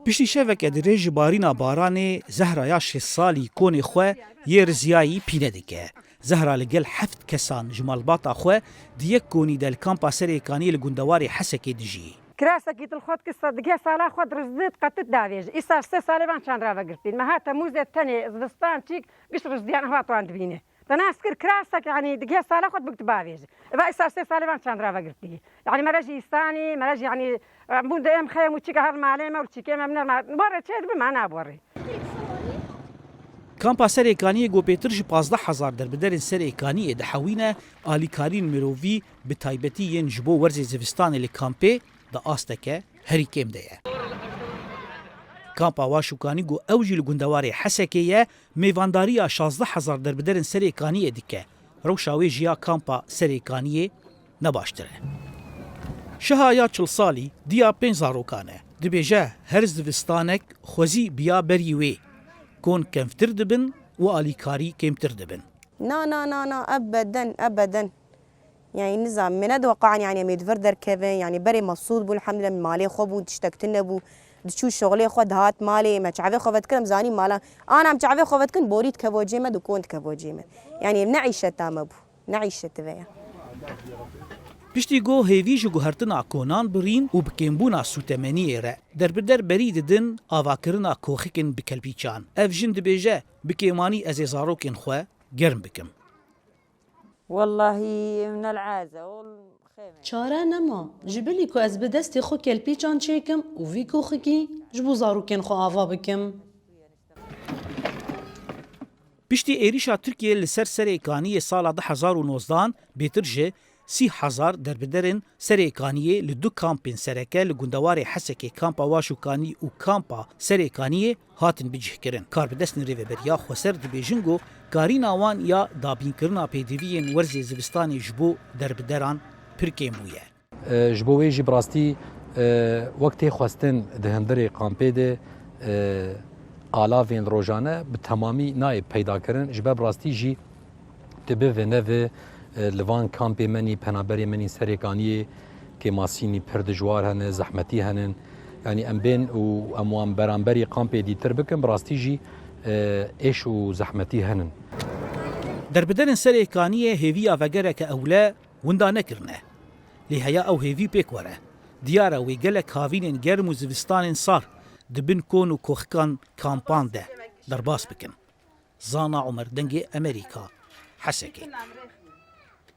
پشتی شەوێکە درێژ بارینە بارانێ زەهرaya 6 ساڵی کۆنێ xwe yê riziyayî pîne dike. Zehra li gel 7 kesan ji malbata xwe di yek konî de li kampa Serêkaniyê li gundewarê Hesekê dijî. Kirasekî dilxwat ki dihe sala xwe dirizit qetit davêj. Îsar 3 salê van çandra vegirtîn. Me hata mûzê tenê zivistan çîk giş rizdiyan hatan dibîne. Nas kir kirasek yani dihe sala xwe bikt bavêj. Ve îsar 3 salê van çandra vegirtî. Yani merejî îstanî merejî yani bûnde em xeyem û çîka her malê me û çîkê me biner barê çê dibe me naborî. Kampa Serêkaniyê gopêtir ji 15,000 derbiderên Serêkaniyê dihewîne alîkarîn mirovî bi taybetî yên ji bo werzê zivistanê li kampê di asteke herî kêm de ye. Kampa Waşûkanî got ew jî li gundewarê Hesekê ye mêvandariya 16,000 derbiderên Serêkaniyê dike. Rewşa wê jiya kampa Serêkaniyê ne baştir e. Şeha ya 40 salî diya 5 zarokan e. Dibêje her zivistanek xwezî biya berî wê. كون كمفتر دبن واليكاري كمتر دبن. نا ابدا يعني نظام من اتوقع يعني ميدفر دركبن يعني بري مبسوط بو الحمد لله مالي خو بو تشتكتنا بو تشو شغلي خو هات مالي ما تعبي خو كلام زاني مالا انا عم تعبي خو كن بوريت كبوجي مد وكونت كبوجي مد يعني نعيشه تام بو نعيشه تبع پشتی گو هیوی جو گهرتنا کونان برین و بکیمبونا سوتمنیه ره دربدر بری ددن آواکرنا کوخکن بکلپیچان اف جن دبیجه بکیمانی از زاروکن خو گرم بکم والله من العازه چاره نما جبلی کو از به دست خو کلپیچان چیکم و وی کوخکی جبو زاروکن خو آوا بکم پشتی ایریشا ترکیه لسر Serêkaniyê sala 2019 بهتر جه 30,000 derbiderên Serêkaniyê li du kampên sereke li gundewarê Hesekê kampa Waşûkanî û kampa Serêkaniyê hatin bicihkirin. Kar bi dest rêveberiya xweser dibêjin got karîna wan ya dabînkirina pêdiviyên werzê zivistanê ji bo derbideran pir kêm bûye. Ji bo wê jî bi rastî wek tê xwestin di hindirê kampê de alavên rojane bi temamî nayê peydakirin ji ber bi rastî jî dibe vê nevê li van kampê menî penaberê menî Serêkaniyê kê masînî pir dijwar hene zehmetî henin yanî em bên û em wan beramberî kampê dîtir bikin bi rastî jî êş û zehmetî henin. Derbiderên Serêkaniyê hêviya vegereke ewle winda nekirine. Lê heya ew hêvî pêk were. Diyar e wê gelek havînên germ û zivistanên sar dibin kon û koxikan kampan de derbas bikin. Zana Umer dengê Amerîka Hesekê.